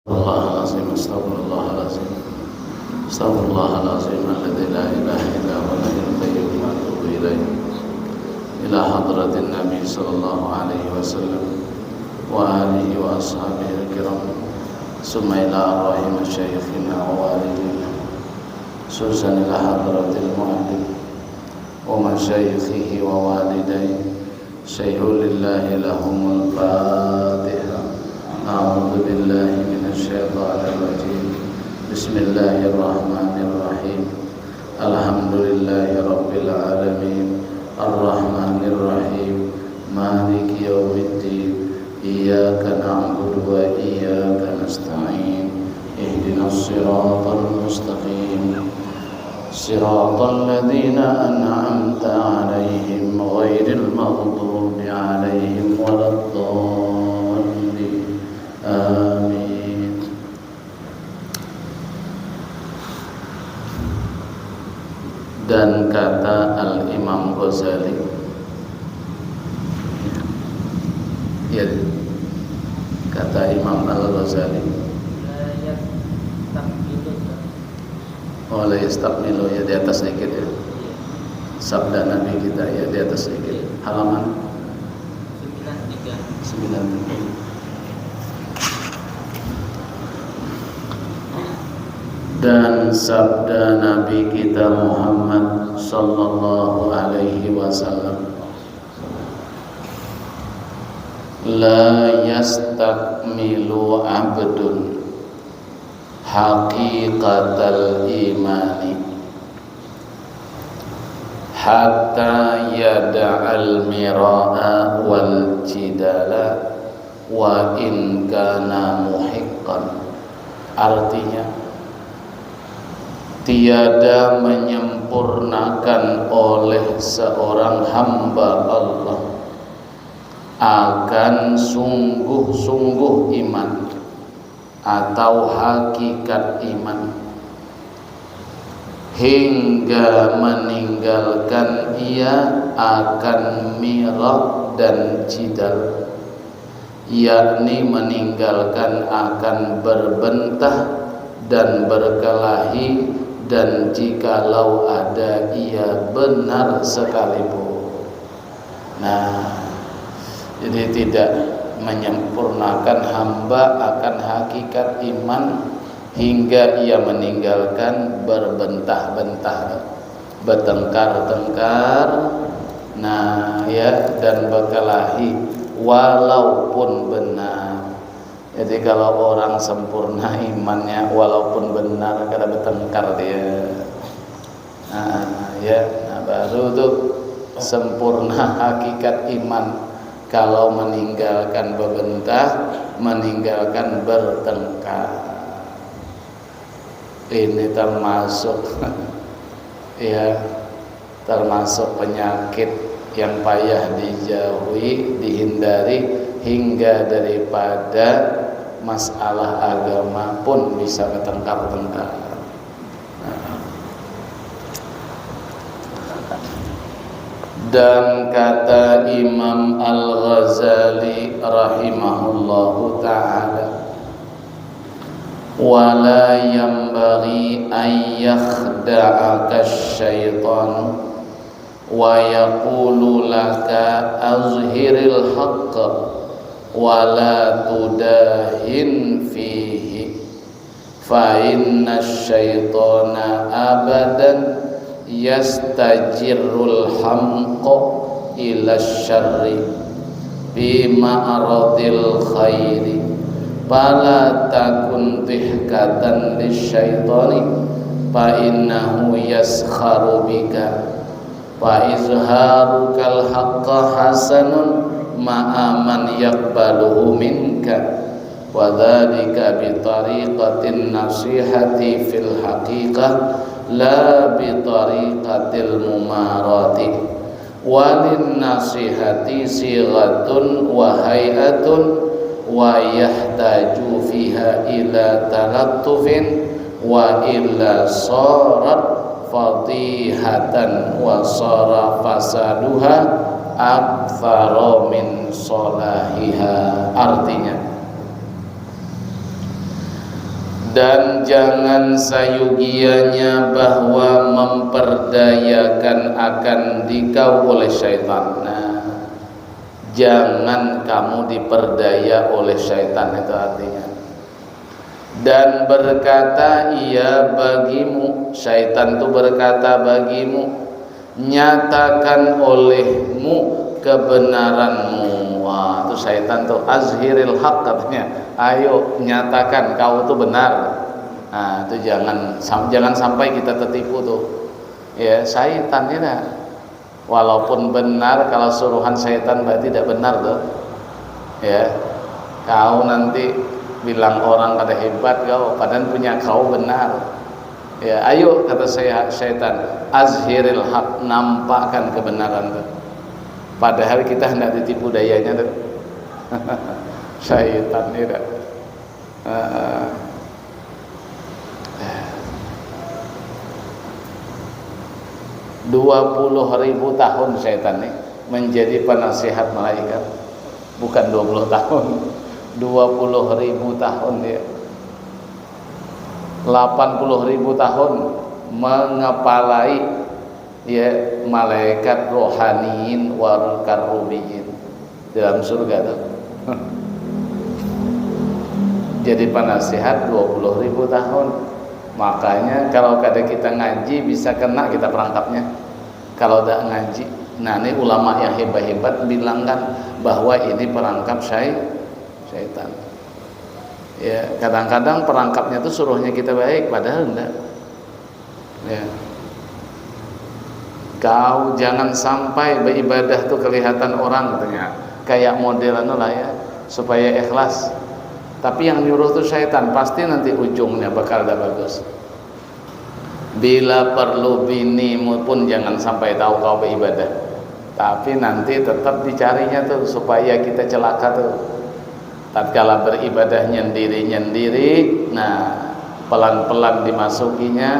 Astaghfirullahalazim, astaghfirullahalazim, astaghfirullahalazim alladzi la ilaha illa huwal hayyul qayyum wa atubu ilaih. Ila hadratin Nabi sallallahu alaihi wasallam wa alihi wa ashabihi al-kiram. Summa ila arwahi masyayikhina wa walidina. Susan ila hadratil mu'allim wa masyayikhihi wa walidayhi. Syai'ul lillahi lahumul Fatiha. A'udzu billahi minasy syaithanir rajim. Bismillahirrahmanirrahim. Alhamdulillahi rabbil alamin. Arrahmanir rahim. Maliki yaumiddin. Iyyaka na'budu wa iyyaka nasta'in. Ihdinas siratal mustaqim. Siratal ladzina an'amta 'alaihim ghairil maghdubi 'alaihim waladdallin. Amin. Dan kata Al-Imam Ghazali, ya, kata Imam Al-Ghazali, la yastakmilu, ya di atas sedikit ya. Sabda Nabi kita ya di atas sedikit. Halaman 93. Dan sabda Nabi kita Muhammad sallallahu alaihi wasallam, la yastakmilu abdun haqiqatal imani hatta yada'al mira'a wal jidala wa in kana muhiqqan. Artinya, tiada menyempurnakan oleh seorang hamba Allah akan sungguh-sungguh iman atau hakikat iman hingga meninggalkan ia akan mirah dan jidal, yakni meninggalkan akan berbentah dan berkelahi, dan jikalau ada ia benar sekalipun. Nah, jadi tidak menyempurnakan hamba akan hakikat iman hingga ia meninggalkan berbentah-bentah, bertengkar-tengkar, nah ya, dan berkelahi walaupun benar. Jadi kalau orang sempurna imannya walaupun benar kada bertengkar dia, baru tuh sempurna hakikat iman. Kalau meninggalkan berbentah, meninggalkan bertengkar, ini termasuk ya, termasuk penyakit yang payah dijauhi, dihindari, hingga daripada masalah agama pun bisa bertengkar-tengkar. Dan kata Imam Al-Ghazali rahimahullahu ta'ala, wala yanbaghi an yakhda'aka syaitan wa yaqulu laka azhiril haqqa wa la tudahin fihi fa inna syaitana abadan yastajirul hamqa ila syarri bi ma'radil khairi fala takun tihkatan lisyaitani fa innahu yaskharu bika wa izharukal haqqa hasanun ma'aman yakbaluhu minka wa dhalika bi tariqatin nasihati fil haqiqah la bi tariqatil mumarati walin nasihati sighatun wa hayatun wa yahtaju fiha ila talattufin wa illa sarat fadihatan wa sara fasaduha aktsara min salahiha. Artinya, Dan jangan sayugianya bahwa memperdayakan akan dikau oleh syaitan. Nah, jangan kamu diperdaya oleh syaitan, itu artinya. Dan berkata ia bagimu, syaitan itu berkata bagimu, nyatakan olehmu kebenaranmu. Wah, itu syaitan tuh, azhiril haq katanya, ayo nyatakan kau itu benar. Nah, itu jangan sampai kita tertipu tuh. Ya, syaitan ya. Walaupun benar, kalau suruhan syaitan berarti tidak benar tuh. Ya, kau nanti bilang orang kada hebat kau, padahal punya kau benar. Ya, ayo kata saya syaitan, azhiril haq, nampakkan kebenaran tuh. Padahal kita hendak ditipu dayanya tuh. Syaitan tidak. 20.000 tahun syaitan nih menjadi penasihat malaikat, bukan 20 tahun, 20.000 tahun dia, 80.000 tahun mengepalai ya malaikat rohaniin wal karubiyin dalam surga tuh. Jadi penasihat 20.000 tahun. Makanya kalau kadang kita ngaji bisa kena kita perangkapnya. Kalau tidak ngaji, nah ini ulama yang hebat-hebat bilangkan bahwa ini perangkap syaitan. Ya, kadang-kadang perangkapnya itu suruhnya kita baik, padahal enggak. Ya. Kau jangan sampai beribadah tuh kelihatan orang katanya, kayak modelan lah ya, supaya ikhlas. Tapi yang nyuruh tuh syaitan, pasti nanti ujungnya bakal dah bagus. Bila perlu binimu pun jangan sampai tahu kau beribadah. Tapi nanti tetap dicarinya tuh supaya kita celaka tuh. Tatkala beribadah nyendiri-nyendiri, nah pelan-pelan dimasukinya,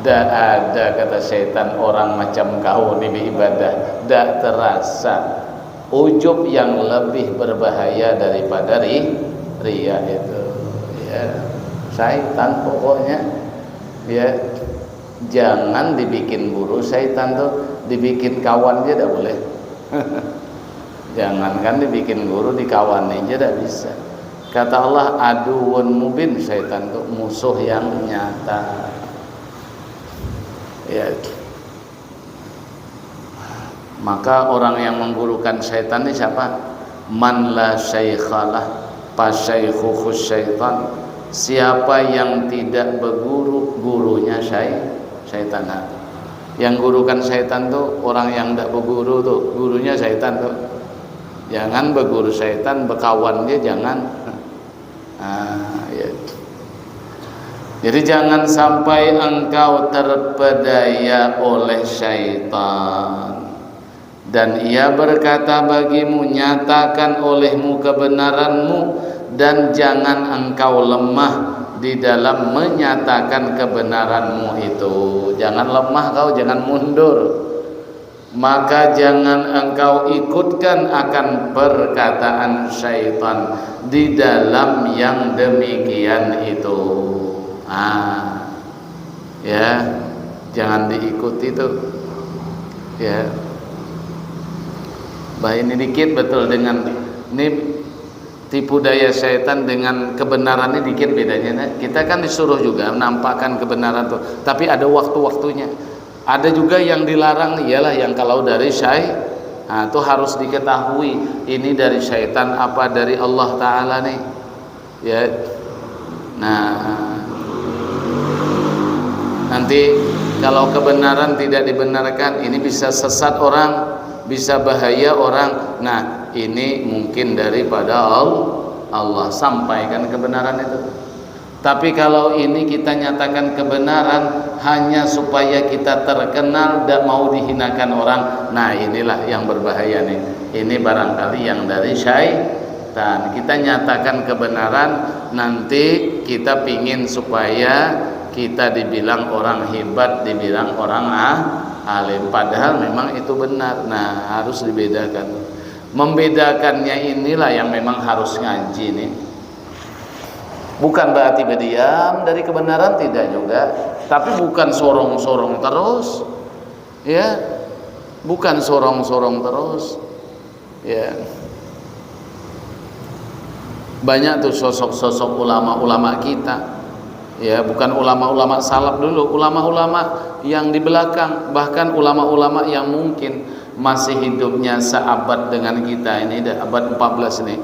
dak ada kata syaitan orang macam kau di beribadah, dak terasa. Ujub yang lebih berbahaya daripada ria itu, ya syaitan pokoknya, ya jangan dibikin guru syaitan tuh, dibikin kawan dia tidak boleh. Jangankan dibikin guru, dikawan aja tidak bisa. Kata Allah, aduun mubin, syaitan tuh musuh yang nyata. Ya, maka orang yang menggurukan syaitan ini siapa? Man la syaikhalah pasyaikhuhu syaitan. Siapa yang tidak berguru, gurunya syaitan. Yang gurukan syaitan tuh orang yang tidak berguru tuh, gurunya syaitan tuh. Jangan berguru syaitan, berkawan dia jangan. Ya. Jadi jangan sampai engkau terpedaya oleh syaitan. Dan ia berkata bagimu, nyatakan olehmu kebenaranmu, dan jangan engkau lemah di dalam menyatakan kebenaranmu itu. Jangan lemah kau, jangan mundur. Maka jangan engkau ikutkan akan perkataan syaitan di dalam yang demikian itu. Ya, jangan diikuti itu. Ya. Bah ini dikit betul dengan ini tipu daya syaitan dengan kebenaran ini dikit bedanya. Kita kan disuruh juga menampakkan kebenaran tuh, tapi ada waktu-waktunya. Ada juga yang dilarang, ialah yang kalau dari syaitan. Nah, itu harus diketahui ini dari syaitan apa dari Allah Ta'ala nih. Ya. Nah, nanti kalau kebenaran tidak dibenarkan, ini bisa sesat orang, bisa bahaya orang. Nah, ini mungkin daripada Allah, sampaikan kebenaran itu. Tapi kalau ini kita nyatakan kebenaran hanya supaya kita terkenal dan mau dihinakan orang, nah inilah yang berbahaya nih. Ini barangkali yang dari syaitan. Kita nyatakan kebenaran, nanti kita pingin supaya kita dibilang orang hebat, dibilang orang alim, padahal memang itu benar. Nah, harus dibedakan. Membedakannya inilah yang memang harus ngaji nih. Bukan berarti berdiam dari kebenaran, tidak juga. Tapi bukan sorong-sorong terus, ya, bukan sorong-sorong terus, ya. Banyak tuh sosok-sosok ulama-ulama kita, ya, bukan ulama-ulama salaf dulu, ulama-ulama yang di belakang, bahkan ulama-ulama yang mungkin masih hidupnya seabad dengan kita ini, abad 14 ini.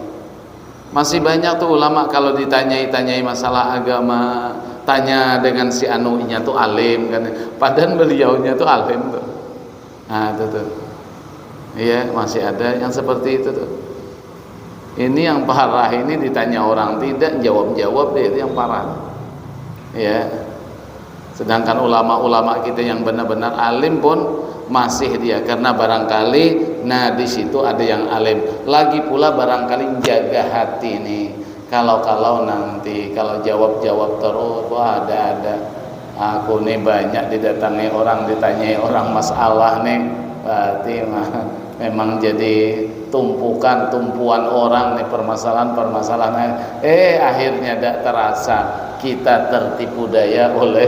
Masih banyak tuh ulama kalau ditanyai masalah agama, tanya dengan si anunya tuh alim kan, padahal beliaunya tuh alim tuh. Nah, tuh. Iya, masih ada yang seperti itu tuh. Ini yang parah, ini ditanya orang tidak jawab-jawab deh, itu yang parah. Ya. Sedangkan ulama-ulama kita yang benar-benar alim pun masih dia, karena barangkali di situ ada yang alim. Lagi pula barangkali jaga hati nih. Kalau nanti kalau jawab terus, wah ada aku nih banyak didatangi orang, ditanyai orang masalah nih, berarti memang jadi tumpuan orang nih, permasalahan. Akhirnya tidak terasa kita tertipu daya oleh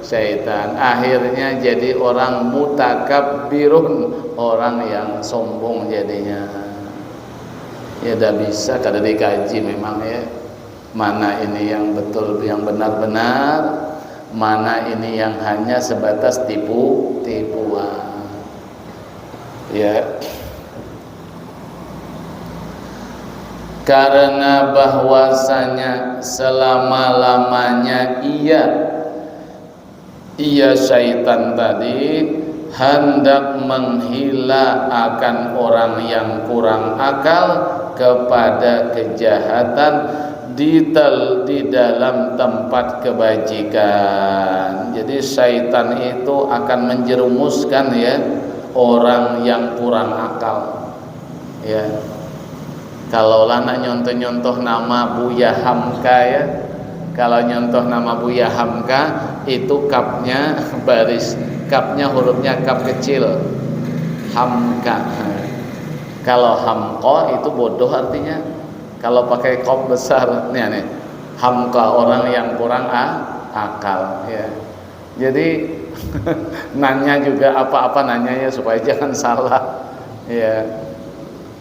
syaitan. Akhirnya jadi orang mutakabbirun, orang yang sombong jadinya. Ya udah bisa kada dikaji memang ya. Mana ini yang betul, yang benar-benar, mana ini yang hanya sebatas tipuan. Ya. Karena bahwasanya selama-lamanya ia syaitan tadi hendak menghila akan orang yang kurang akal kepada kejahatan di dalam tempat kebajikan. Jadi syaitan itu akan menjerumuskan ya orang yang kurang akal. Ya. Kalau lah nak nyontoh nama Buya Hamka ya, kalau nyontoh nama Buya Hamka itu kapnya kapnya hurufnya kap kecil, Hamka. Kalau Hamko itu bodoh artinya. Kalau pakai kop besar nih Hamka, orang yang kurang akal ya. Jadi nanya juga apa-apa nanyanya supaya jangan salah ya.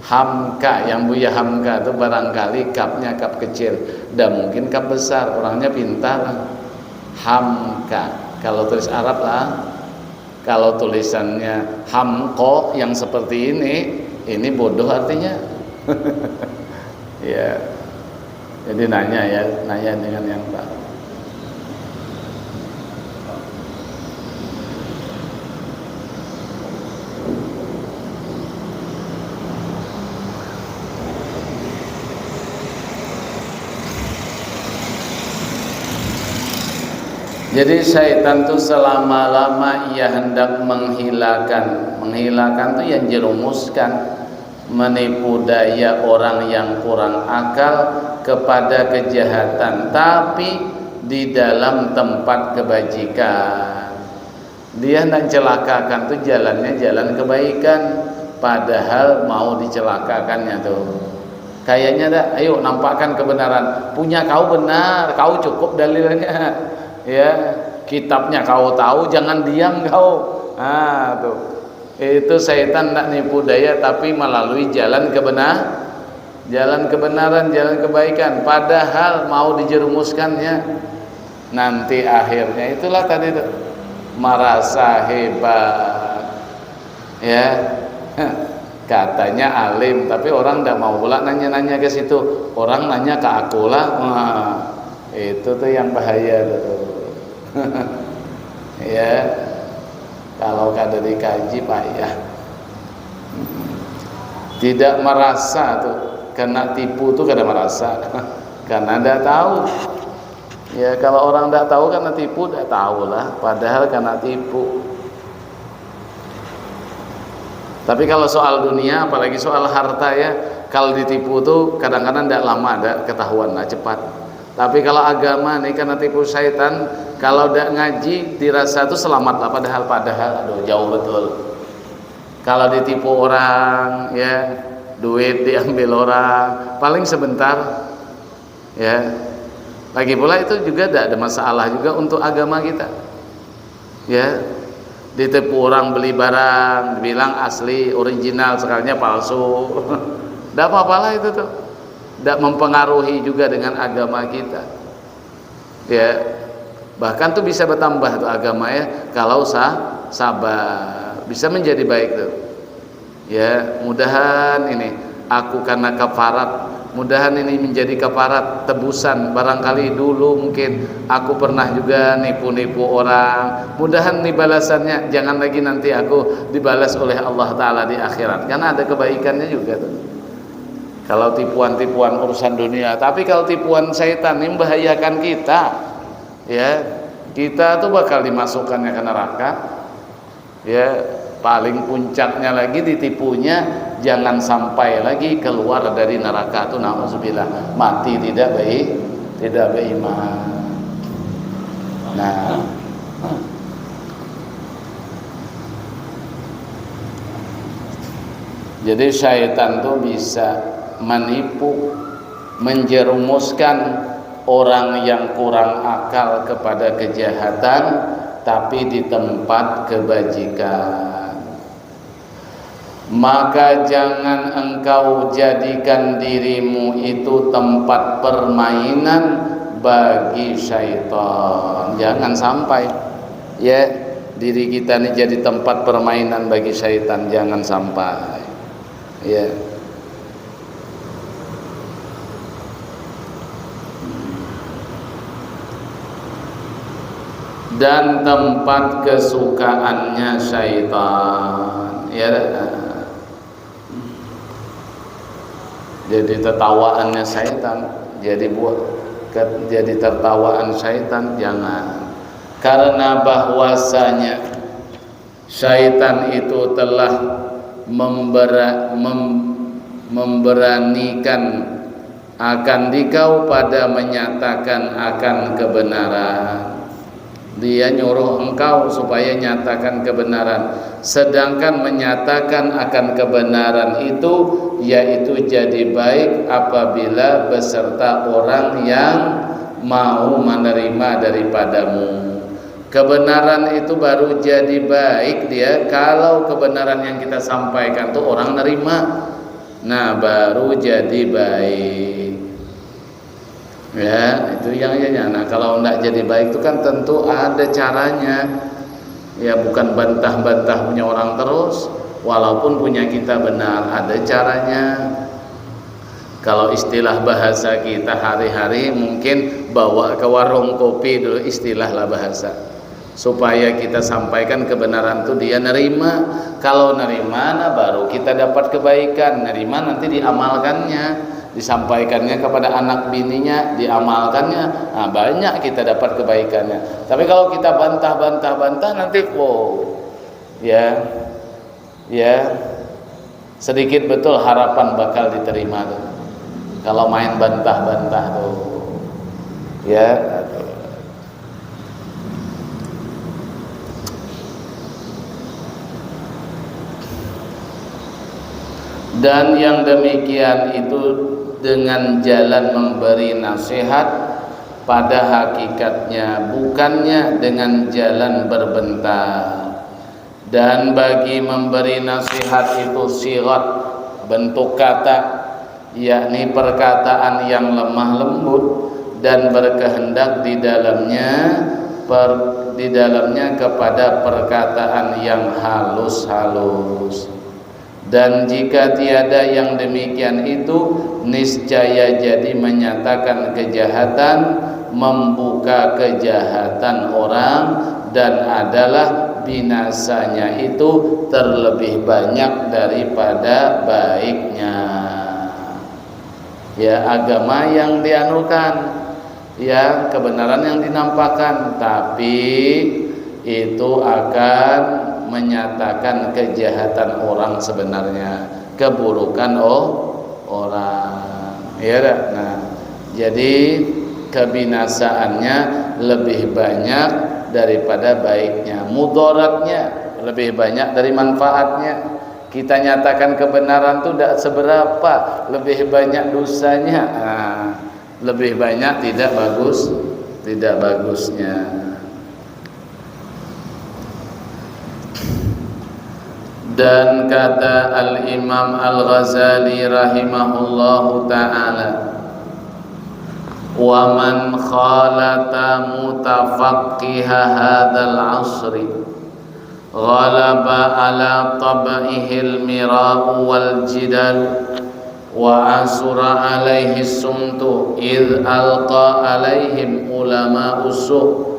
Hamka, yang Buya Hamka itu barangkali kapnya kap kecil, dan mungkin kap besar, orangnya pintar. Hamka, kalau tulis Arab lah. Kalau tulisannya Hamko yang seperti ini bodoh artinya. Ya, jadi nanya dengan yang baik. Jadi syaitan itu selama-lama ia hendak menghilangkan itu yang jerumuskan, menipu daya orang yang kurang akal kepada kejahatan, tapi di dalam tempat kebajikan. Dia hendak celakakan tuh jalannya jalan kebaikan, padahal mau dicelakakannya tuh. Kayaknya dah, ayo nampakkan kebenaran. Punya kau benar, kau cukup dalilnya. Ya, kitabnya kau tahu, jangan diam kau. Tuh. Itu syaitan nak nipu daya tapi melalui jalan kebenaran, jalan kebaikan, padahal mau dijerumuskannya. Nanti akhirnya itulah tadi tuh, merasa hebat. Ya. Katanya alim, tapi orang tidak mau pula nanya-nanya ke situ. Orang nanya ke aku lah. Itu tuh yang bahaya tuh. Ya, kalau kada dikaji payah. Tidak merasa tuh, kena tipu tuh kada merasa, karena tidak tahu. Ya, kalau orang tidak tahu karena tipu, tidak tahu lah. Padahal karena tipu. Tapi kalau soal dunia, apalagi soal harta ya, kalau ditipu tuh kadang-kadang tidak lama, ada ketahuan lah, cepat. Tapi kalau agama nih karena tipu syaitan, kalau tidak ngaji dirasa tuh selamat lah, padahal aduh jauh betul. Kalau ditipu orang ya, duit diambil orang paling sebentar ya, Lagi pula itu juga tidak ada masalah juga untuk agama kita. Ya, ditipu orang beli barang, dibilang asli, original, sekarangnya palsu. Tidak apa-apalah itu tuh. Tidak mempengaruhi juga dengan agama kita. Ya, bahkan tuh bisa bertambah tuh agama ya kalau sabar, bisa menjadi baik tuh. Ya, mudahan ini aku karena kafarat, mudahan ini menjadi kafarat tebusan. Barangkali dulu mungkin aku pernah juga nipu-nipu orang, mudahan nih balasannya jangan lagi nanti aku dibalas oleh Allah Ta'ala di akhirat, karena ada kebaikannya juga tuh. Kalau tipuan-tipuan urusan dunia, tapi kalau tipuan syaitan ini membahayakan kita. Ya, kita tuh bakal dimasukkannya ke neraka. Ya, paling puncaknya lagi ditipunya jangan sampai lagi keluar dari neraka tuh, na'udzubillah, mati tidak beriman. Nah, jadi syaitan tuh bisa menipu, menjerumuskan orang yang kurang akal kepada kejahatan, tapi di tempat kebajikan. Maka jangan engkau jadikan dirimu itu tempat permainan bagi syaitan. Jangan sampai ya diri kita ini jadi tempat permainan bagi syaitan, jangan sampai. Ya. Dan tempat kesukaannya syaitan, ya, jadi tertawaannya syaitan, jadi tertawaan syaitan, jangan. Karena bahwasanya syaitan itu telah memberanikan akan dikau pada menyatakan akan kebenaran. Dia nyuruh engkau supaya nyatakan kebenaran, sedangkan menyatakan akan kebenaran itu yaitu jadi baik apabila beserta orang yang mau menerima daripadamu. Kebenaran itu baru jadi baik dia kalau kebenaran yang kita sampaikan tuh orang nerima. Nah, baru jadi baik. Ya, itu yang ya. Nah, kalau enggak jadi baik itu kan tentu ada caranya. Ya, bukan bantah-bantah punya orang terus, walaupun punya kita benar, ada caranya. Kalau istilah bahasa kita hari-hari mungkin bawa ke warung kopi dulu, istilah lah bahasa. Supaya kita sampaikan kebenaran itu dia nerima. Kalau nerima, nah baru kita dapat kebaikan. Nerima nanti diamalkannya, disampaikannya kepada anak bininya, diamalkannya, nah banyak kita dapat kebaikannya. Tapi kalau kita bantah nanti ya sedikit betul harapan bakal diterima tuh. Kalau main bantah tuh, ya. Dan yang demikian itu dengan jalan memberi nasihat, pada hakikatnya bukannya dengan jalan berbentak. Dan bagi memberi nasihat itu sirat, bentuk kata, yakni perkataan yang lemah lembut dan berkehendak di dalamnya kepada perkataan yang halus-halus. Dan jika tiada yang demikian itu, niscaya jadi menyatakan kejahatan, membuka kejahatan orang, dan adalah binasanya itu terlebih banyak daripada baiknya. Ya, agama yang dianukan, ya, kebenaran yang dinampakkan, tapi itu akan menyatakan kejahatan orang sebenarnya, keburukan orang. Ya, nah, jadi kebinasaannya lebih banyak daripada baiknya, mudaratnya lebih banyak dari manfaatnya. Kita nyatakan kebenaran itu tidak seberapa, lebih banyak dosanya. Nah, lebih banyak tidak bagusnya. Dan kata Al-Imam Al-Ghazali rahimahullahu ta'ala, wa man khalata mutafaqqiha hadzal 'asri ghalaba ala tab'ihi al-mira'u wal jidal wa asura alaihi sumtu id alqa alaihim ulama'u su'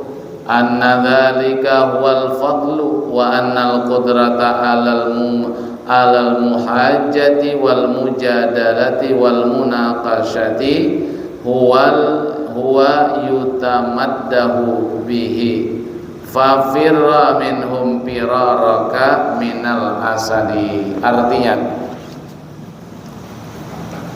anna dhalika huwal fadlu wa annal qudrata alal muhajjati wal mujadalati wal munaqashati huwa yutamaddahu bihi fafirra minhum firaraka minal asadi. Artinya,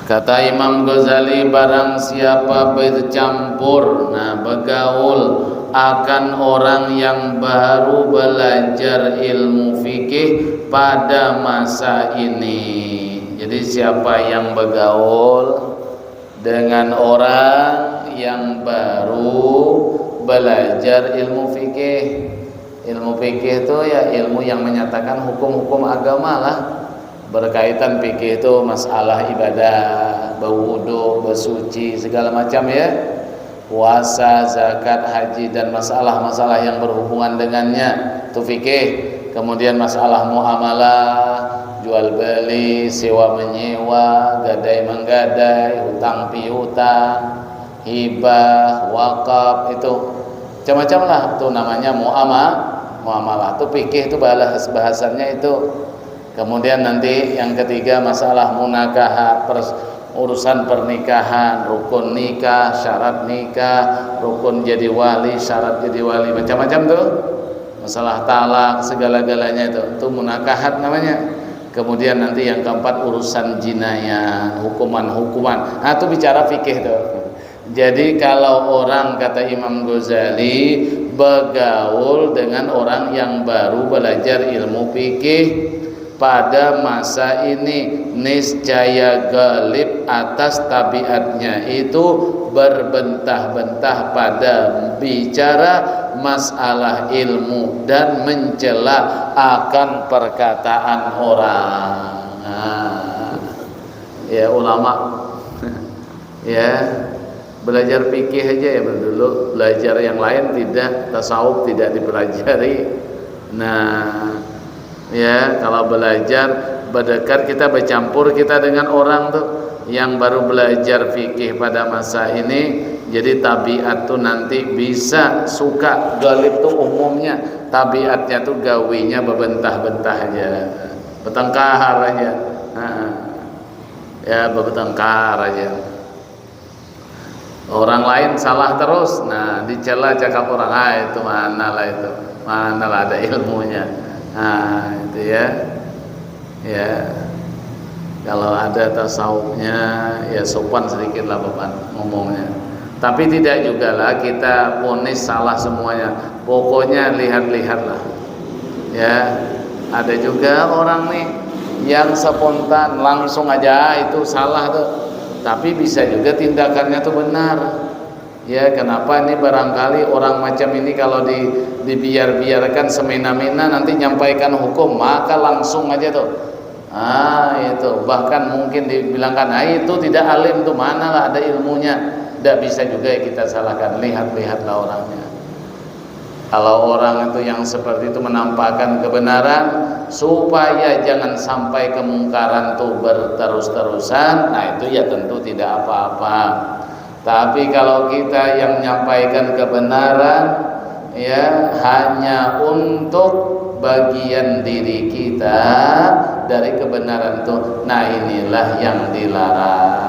kata Imam Ghazali, barang siapa bercampur, bergaul akan orang yang baru belajar ilmu fikih pada masa ini. Jadi siapa yang bergaul dengan orang yang baru belajar ilmu fikih. Ilmu fikih itu ya ilmu yang menyatakan hukum-hukum agama lah. Berkaitan fikih itu masalah ibadah, berwudu, bersuci, segala macam ya, puasa, zakat, haji, dan masalah-masalah yang berhubungan dengannya itu fikih. Kemudian masalah muamalah, jual beli, sewa menyewa, gadai menggadai, hutang piutang, hibah, wakaf, itu macam-macam lah, itu namanya muamalah. Itu fikih, itu bahasannya itu. Kemudian nanti yang ketiga masalah munakahat, urusan pernikahan, rukun nikah, syarat nikah, rukun jadi wali, syarat jadi wali, macam-macam tuh. Masalah talak, segala-galanya itu munakahat namanya. Kemudian nanti yang keempat urusan jinayah, hukuman-hukuman. Itu bicara fikih tuh. Jadi kalau orang, kata Imam Ghazali, bergaul dengan orang yang baru belajar ilmu fikih pada masa ini, niscaya galib atas tabiatnya itu berbentah-bentah pada bicara masalah ilmu dan mencela akan perkataan orang. Ya ulama ya belajar fikih aja ya dulu, belajar yang lain tidak, tasawuf tidak dipelajari. Ya kalau belajar berdekat, kita bercampur kita dengan orang tuh yang baru belajar fikih pada masa ini, jadi tabiat tuh nanti bisa suka. Galib tuh umumnya tabiatnya tuh gawinya bebentah-bentah aja, bertengkar aja, ya bertengkar aja. Orang lain salah terus, dicela cakap orang, itu manalah ada ilmunya. Itu ya kalau ada tasawufnya ya sopan sedikit lah Bapak ngomongnya, tapi tidak juga lah kita vonis salah semuanya. Pokoknya lihat-lihat lah ya. Ada juga orang nih yang spontan langsung aja itu salah tuh, tapi bisa juga tindakannya tuh benar. Ya kenapa ini barangkali orang macam ini kalau dibiarkan semena-mena nanti nyampaikan hukum, maka langsung aja tuh itu bahkan mungkin dibilangkan itu tidak alim tuh, mana lah ada ilmunya. Tidak bisa juga kita salahkan. Lihatlah orangnya. Kalau orang itu yang seperti itu menampakkan kebenaran supaya jangan sampai kemungkaran tuh berterus-terusan, itu ya tentu tidak apa-apa. Tapi kalau kita yang menyampaikan kebenaran ya hanya untuk bagian diri kita dari kebenaran itu, inilah yang dilarang.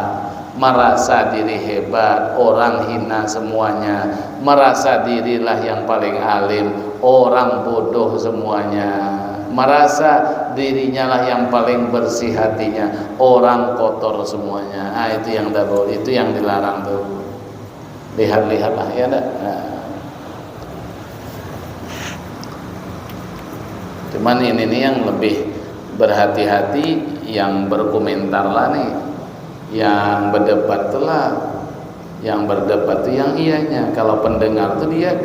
Merasa diri hebat, orang hina semuanya. Merasa dirilah yang paling alim, orang bodoh semuanya. Merasa dirinya lah yang paling bersih hatinya, orang kotor semuanya. Itu yang itu yang dilarang tuh. Lihat-lihatlah ya enggak. Cuman ini nih yang lebih berhati-hati, yang berkomentar lah nih, yang berdebat lah. Yang berdebat itu yang iyanya. Kalau pendengar itu dia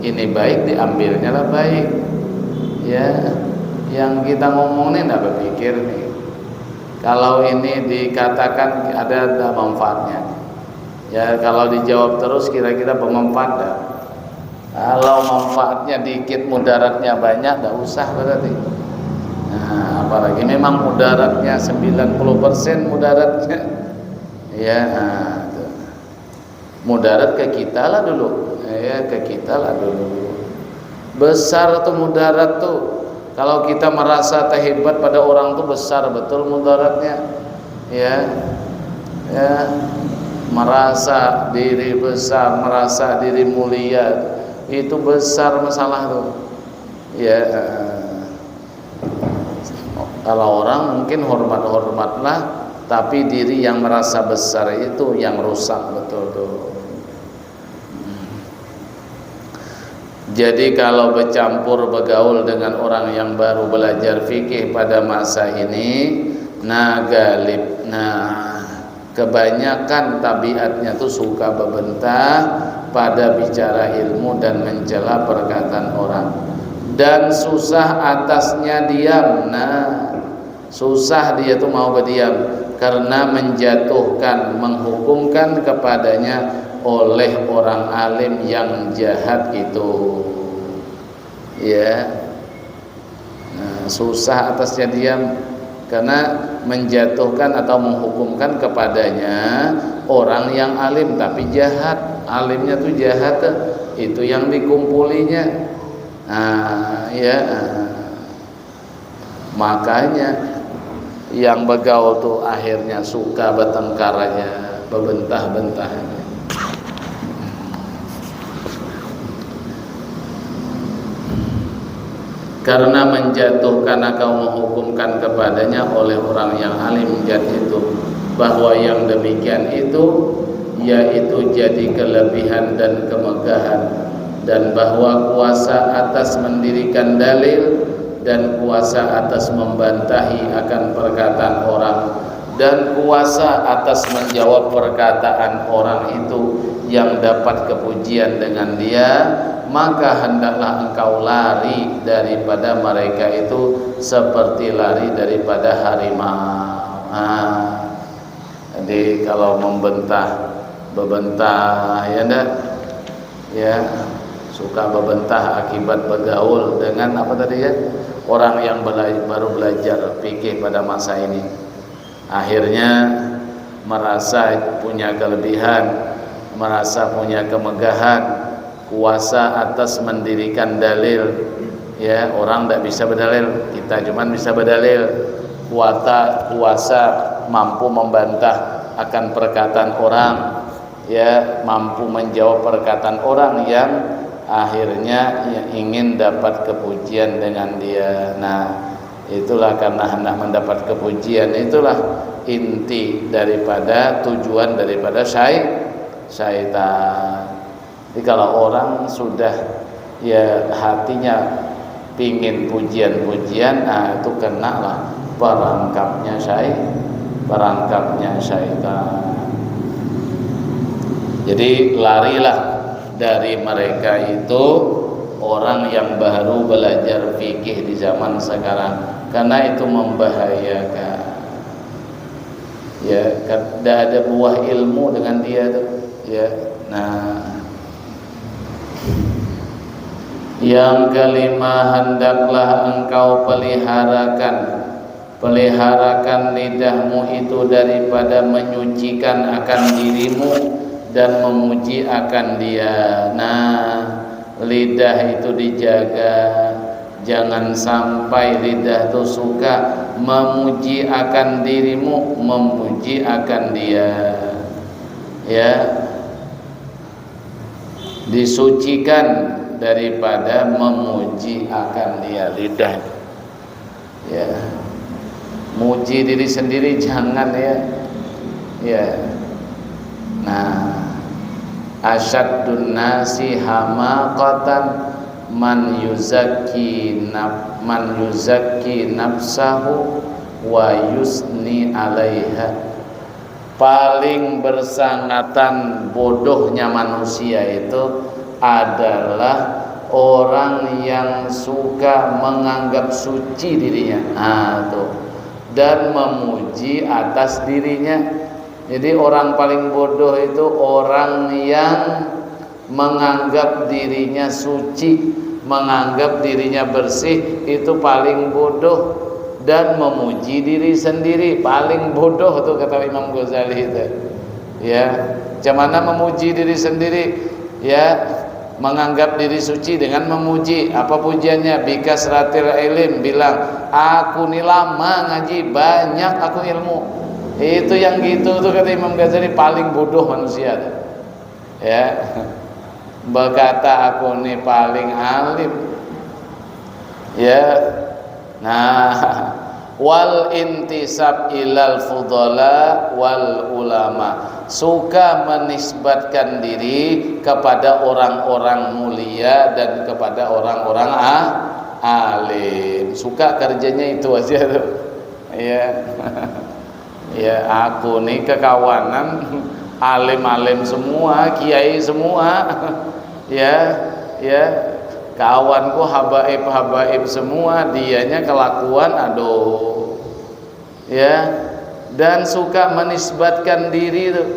ini baik diambilnya lah baik. Ya, yang kita ngomongin apa pikir nih. Kalau ini dikatakan ada manfaatnya. Ya, kalau dijawab terus kira-kira bermanfaat dah. Kalau manfaatnya dikit mudaratnya banyak, enggak usah berarti. Nah, apalagi memang mudaratnya 90% mudaratnya. Ya, mudarat ke kita lah dulu, ya ke kita lah dulu. Besar tuh mudarat tuh. Kalau kita merasa terhebat pada orang tuh besar betul mudaratnya, ya, ya. Merasa diri besar, merasa diri mulia, itu besar masalah tuh. Ya. Kalau orang mungkin hormat-hormatlah, tapi diri yang merasa besar itu yang rusak betul tuh. Jadi kalau bercampur bergaul dengan orang yang baru belajar fikih pada masa ini, galib. Kebanyakan tabiatnya tuh suka berbentah pada bicara ilmu dan mencela perkataan orang. Dan susah atasnya diam. Susah dia tuh mau berdiam karena menjatuhkan, menghukumkan kepadanya oleh orang alim yang jahat itu, ya. Susah atasnya diam karena menjatuhkan atau menghukumkan kepadanya orang yang alim tapi jahat. Alimnya tuh jahat, itu yang dikumpulinya. Makanya yang begaul tuh akhirnya suka bertengkaranya, berbentah-bentahnya. Karena menjatuhkan atau menghukumkan kepadanya oleh orang yang alim jadi itu, bahwa yang demikian itu yaitu jadi kelebihan dan kemegahan, dan bahwa kuasa atas mendirikan dalil dan kuasa atas membantahi akan perkataan orang dan kuasa atas menjawab perkataan orang itu yang dapat kepujian dengan dia, maka hendaklah engkau lari daripada mereka itu seperti lari daripada harimau. Jadi kalau berbentah ya enggak, ya suka berbentah akibat bergaul dengan apa tadi ya, orang yang baru belajar fikih pada masa ini, akhirnya merasa punya kelebihan, merasa punya kemegahan, kuasa atas mendirikan dalil. Ya, orang tidak bisa berdalil, kita cuman bisa berdalil. Kuasa mampu membantah akan perkataan orang, ya, mampu menjawab perkataan orang yang akhirnya ingin dapat kepujian dengan dia. Itulah karena hendak mendapat kepujian, itulah inti daripada tujuan daripada syaitan. Jadi kalau orang sudah ya hatinya pingin pujian-pujian, itu kenalah perangkapnya syaitan. Jadi larilah dari mereka itu orang yang baru belajar fikih di zaman sekarang, karena itu membahayakan. Ya, tidak ada buah ilmu dengan dia tuh. Ya, yang kelima, hendaklah engkau peliharakan lidahmu itu daripada menyucikan akan dirimu dan memuji akan dia. Lidah itu dijaga, jangan sampai lidah itu suka memuji akan dirimu, memuji akan dia. Ya, disucikan daripada memuji akan dia, lidah. Ya, muji diri sendiri jangan ya. Ya. Asyaddun nasi hamaqatan man yuzakki nafsahu wa yusni alaiha. paling bersangatan bodohnya manusia itu adalah orang yang suka menganggap suci dirinya, dan memuji atas dirinya. Jadi orang paling bodoh itu orang yang menganggap dirinya suci, menganggap dirinya bersih, itu paling bodoh. Dan memuji diri sendiri paling bodoh tuh, kata Imam Ghazali itu. Ya, bagaimana memuji diri sendiri? Ya, menganggap diri suci dengan memuji. Apa pujiannya? Bikasratil ilm, bilang aku nih lama ngaji, banyak aku ilmu. Itu yang gitu tuh, kata Imam Ghazali, paling bodoh manusia tuh. Ya, berkata aku nih paling alim. Ya, nah, wal intisab ilal fudala wal ulama, suka menisbatkan diri kepada orang-orang mulia dan kepada orang-orang alim. Suka kerjanya itu aja tuh. Ya. Ya, aku nih kekawanan alim-alim semua, kiai semua. Ya, kawanku habaib semua, dianya kelakuan aduh. Ya, dan suka menisbatkan diri tuh,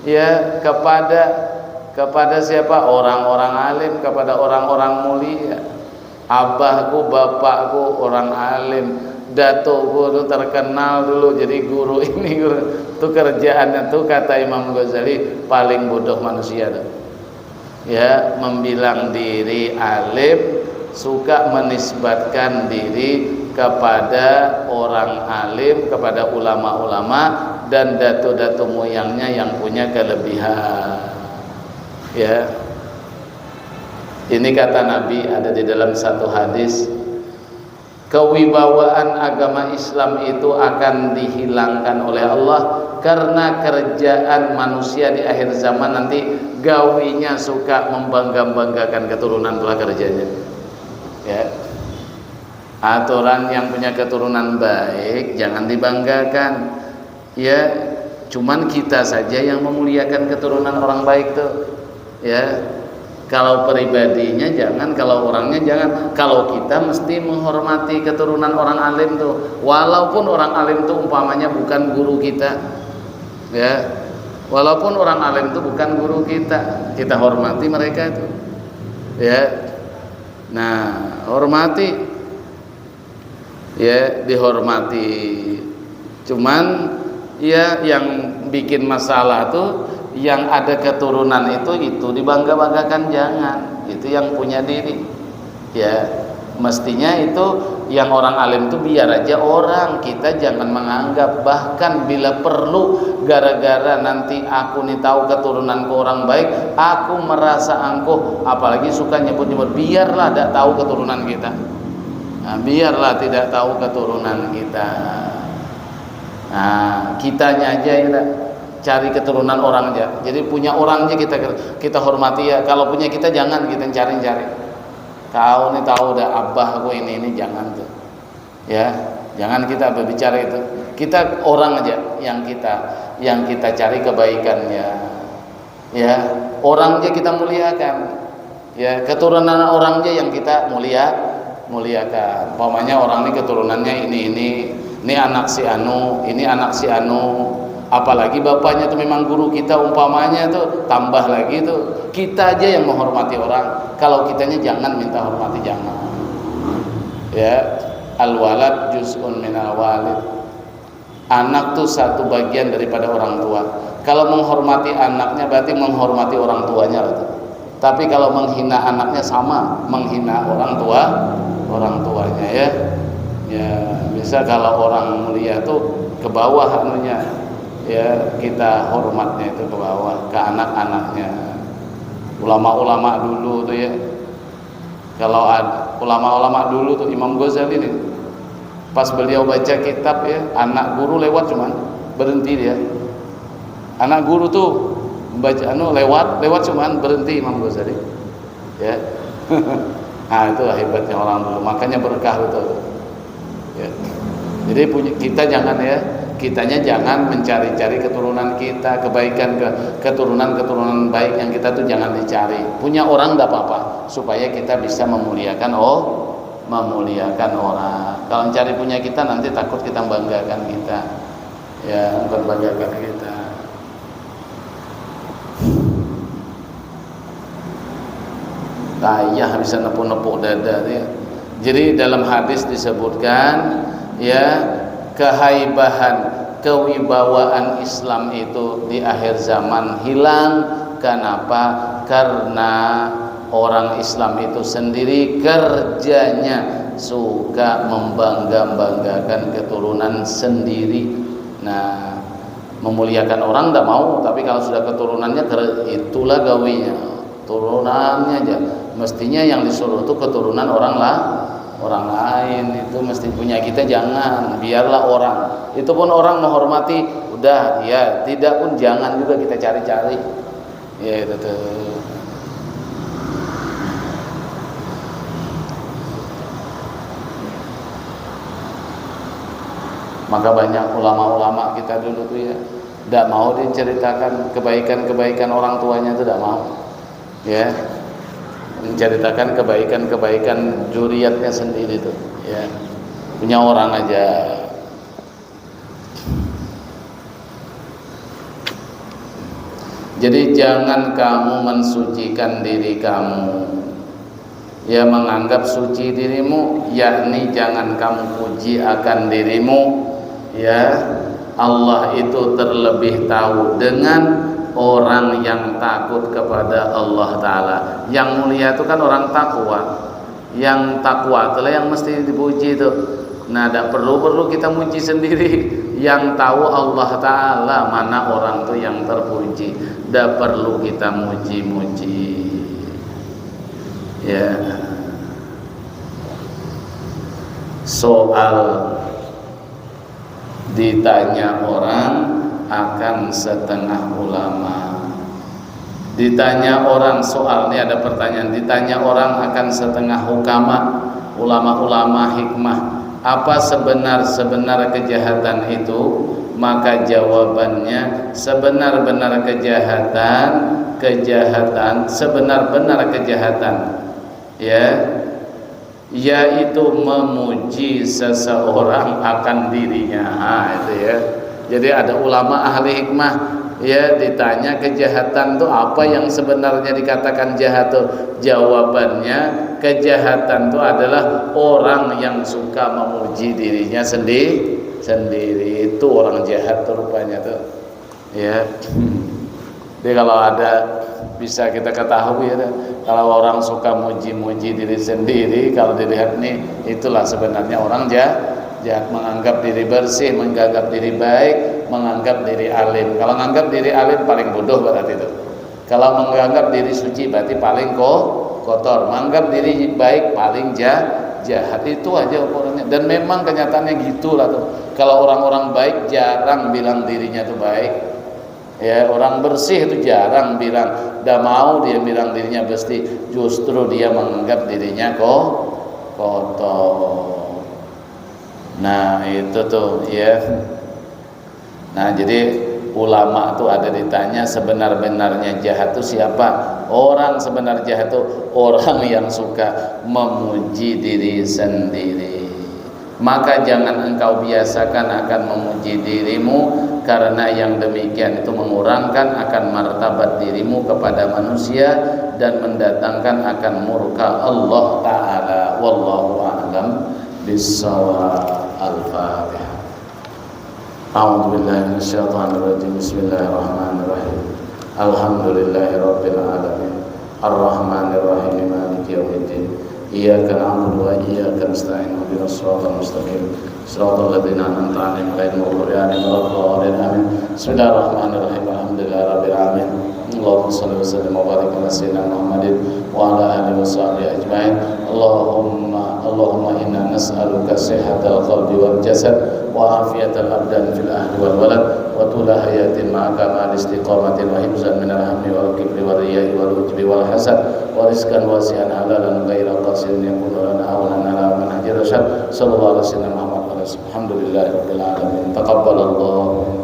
ya, kepada siapa? Orang-orang alim, kepada orang-orang mulia. Abahku, bapakku orang alim, datukku tuh terkenal dulu jadi guru ini, guru. Itu kerjaannya tuh, kata Imam Ghazali, paling bodoh manusia tuh. Ya, membilang diri alim, suka menisbatkan diri kepada orang alim, kepada ulama-ulama dan datu-datu moyangnya yang punya kelebihan. Ya, ini kata Nabi, ada di dalam satu hadis, kewibawaan agama Islam itu akan dihilangkan oleh Allah karena kerjaan manusia di akhir zaman nanti gawinya suka membangga-banggakan keturunan, telah kerjanya. Ya, aturan yang punya keturunan baik jangan dibanggakan. Ya, cuman kita saja yang memuliakan keturunan orang baik tuh. Ya, kalau pribadinya jangan, kalau orangnya jangan. Kalau kita mesti menghormati keturunan orang alim tuh, walaupun orang alim tuh umpamanya bukan guru kita. Ya, walaupun orang alim itu bukan guru kita, kita hormati mereka itu. Ya, nah, hormati, ya, dihormati. Cuman ya yang bikin masalah tuh yang ada keturunan itu dibangga-banggakan, jangan. Itu yang punya diri. Ya, mestinya itu yang orang alim itu biar aja orang, kita jangan menganggap. Bahkan bila perlu, gara-gara nanti aku nih tahu keturunanku orang baik, aku merasa angkuh, apalagi suka nyebut-nyebut, biarlah tidak tahu keturunan kita. Nah, biarlah tidak tahu keturunan kita. Nah, kitanya aja ya, cari keturunan orang aja. Jadi punya orang aja kita hormati ya. Kalau punya kita jangan kita cari-cari. Kau nih tahu dah abah aku ini jangan tuh. Ya, jangan kita berbicara itu. Kita orang aja yang kita cari kebaikannya. Ya, orang aja kita muliakan. Ya, keturunan orang aja yang kita muliakan. Umpamanya orang ini keturunannya ini anak si anu, ini anak si anu. Apalagi bapaknya tuh memang guru kita, umpamanya tuh tambah lagi tuh, kita aja yang menghormati orang. Kalau kitanya jangan minta hormati, jangan. Ya, al walad juz'un minal walid. Anak tuh satu bagian daripada orang tua. Kalau menghormati anaknya berarti menghormati orang tuanya tuh. Tapi kalau menghina anaknya sama menghina orang tuanya, ya. Ya, bisa kalau orang mulia tuh ke bawah anunya. Ya, kita hormatnya itu ke bawah, ke anak-anaknya. Ulama-ulama dulu tuh ya, kalau ada ulama-ulama dulu tuh, Imam Ghazali nih, pas beliau baca kitab ya, anak guru lewat cuman berhenti dia. Anak guru tuh baca lewat cuman berhenti Imam Ghazali. Ya. Nah, itulah hebatnya orang dulu, makanya berkah itu. Ya. Jadi kita jangan ya, kitanya jangan mencari-cari keturunan kita, kebaikan keturunan baik yang kita tuh jangan dicari. Punya orang enggak apa-apa, supaya kita bisa memuliakan orang. Kalau mencari punya kita nanti takut kita membanggakan kita. Ya, membanggakan kita. Tayah bisa nepuk-nepuk dada ya. Jadi dalam hadis disebutkan ya, kehaibahan, kewibawaan Islam itu di akhir zaman hilang. Kenapa? Karena orang Islam itu sendiri kerjanya suka membangga-banggakan keturunan sendiri. Nah, memuliakan orang tidak mau, tapi kalau sudah keturunannya itulah gawinya, turunannya aja. Mestinya yang disuruh itu keturunan orang lain, itu mesti punya kita jangan, biarlah orang. Itu pun orang menghormati, udah ya, tidak pun jangan juga kita cari-cari. Ya itu tuh. Maka banyak ulama-ulama kita dulu tuh ya, tidak mau diceritakan kebaikan-kebaikan orang tuanya, itu tidak mau. Ya, menceritakan kebaikan-kebaikan zuriatnya sendiri tuh. Ya, punya orang aja. Jadi jangan kamu mensucikan diri kamu, ya, menganggap suci dirimu, yakni jangan kamu puji akan dirimu. Ya, Allah itu terlebih tahu dengan orang yang takut kepada Allah Ta'ala. Yang mulia itu kan orang takwa. Yang takwa itulah yang mesti dipuji itu. Nah, tidak perlu kita muji sendiri. Yang tahu Allah Ta'ala mana orang itu yang terpuji. Tidak perlu kita muji-muji. Ya. Soal ditanya orang akan setengah ulama. Ditanya orang soal, ini ada pertanyaan, ditanya orang akan setengah hukama, ulama-ulama hikmah, apa sebenar-benar kejahatan itu? Maka jawabannya, sebenar-benar kejahatan, sebenar-benar kejahatan, ya, yaitu memuji seseorang akan dirinya. Itu ya. Jadi ada ulama ahli hikmah, ya, ditanya kejahatan itu apa yang sebenarnya dikatakan jahat tuh. Jawabannya, kejahatan itu adalah orang yang suka memuji dirinya sendiri. Itu orang jahat tuh rupanya tuh. Ya. Jadi kalau ada bisa kita ketahui ya, kalau orang suka muji-muji diri sendiri, kalau dilihat nih, itulah sebenarnya orang jahat, menganggap diri bersih, menganggap diri baik, menganggap diri alim. Kalau menganggap diri alim paling bodoh berarti itu. Kalau menganggap diri suci berarti paling kotor. Menganggap diri baik paling jahat. Itu aja ukurannya. Dan memang kenyataannya gitulah tuh. Kalau orang-orang baik jarang bilang dirinya tuh baik. Ya, orang bersih itu jarang bilang, tidak mau dia bilang dirinya bersih, justru dia menganggap dirinya kotor. Nah, itu tuh ya. Nah, jadi ulama tuh ada ditanya sebenar-benarnya jahat itu siapa? Orang sebenar jahat itu orang yang suka memuji diri sendiri. Maka jangan engkau biasakan akan memuji dirimu, karena yang demikian itu mengurangkan akan martabat dirimu kepada manusia dan mendatangkan akan murka Allah Ta'ala. Wallahu a'lam bissawab. Al-Fatihah. A'udzu billahi minasyaitonir rajim. Bismillahirrahmanirrahim. Alhamdulillahirabbil alamin. Arrahmanir rahim. Maliki yaumiddin. Iyyaka na'budu wa iyyaka nasta'in. Ihdinas siratal mustaqim. Siratal ladzina an'amta 'alaihim ghairil maghdubi 'alaihim waladdallin. Amin. Bismillahirrahmanirrahim. Alhamdulillahirabbil alamin. Allahumma shalli wa sallim wa barik ala sayyidina Muhammadin wa ala alihi wa sahbihi ajmain. Allahumma inna nas'aluka sihhatal qalbi wal jasad wa afiyatal abdan fil ahli wal walad wa tula hayatin ma'a kamal istiqamatin wa hifzan minal hammi wal kibri wal riya'i wal ujbi wal hasad wa rizqan wasi'an halalan ghaira qasirin yakunu lana awlan ala manhajir rasyad. Sallallahu alaihi wasallam. ikhlas. Alhamdulillahirabbil alamin. Taqabbalallahu